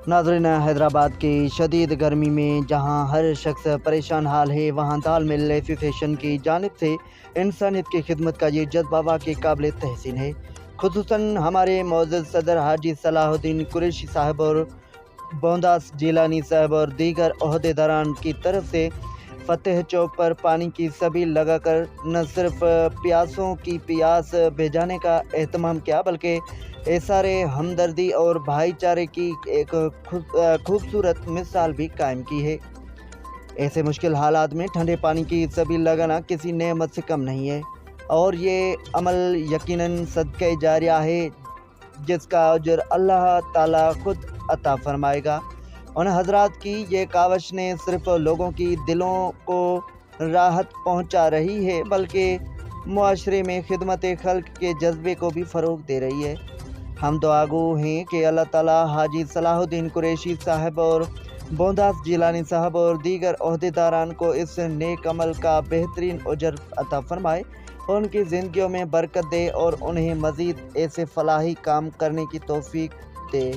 ناظرین، حیدرآباد کی شدید گرمی میں جہاں ہر شخص پریشان حال ہے، وہاں دال مل ایسوسی ایشن کی جانب سے انسانیت کی خدمت کا یہ جذبہ واقعی قابل تحسین ہے۔ خصوصاً ہمارے معزز صدر حاجی صلاح الدین قریشی صاحب اور بونداس جیلانی صاحب اور دیگر عہدیداران کی طرف سے فتح چوک پر پانی کی سبیل لگا کر نہ صرف پیاسوں کی پیاس بھجانے کا اہتمام کیا، بلکہ اظہار ہمدردی اور بھائی چارے کی ایک خوبصورت مثال بھی قائم کی ہے۔ ایسے مشکل حالات میں ٹھنڈے پانی کی سبیل لگانا کسی نعمت سے کم نہیں ہے، اور یہ عمل یقیناً صدقہ جاریہ ہے جس کا اجر اللہ تعالیٰ خود عطا فرمائے گا۔ ان حضرات کی یہ کاوش نے صرف لوگوں کی دلوں کو راحت پہنچا رہی ہے، بلکہ معاشرے میں خدمت خلق کے جذبے کو بھی فروغ دے رہی ہے۔ ہم دعا گو ہیں کہ اللہ تعالیٰ حاجی صلاح الدین قریشی صاحب اور بونداس جیلانی صاحب اور دیگر عہدیداران کو اس نیک عمل کا بہترین اجر عطا فرمائے اور ان کی زندگیوں میں برکت دے اور انہیں مزید ایسے فلاحی کام کرنے کی توفیق دے۔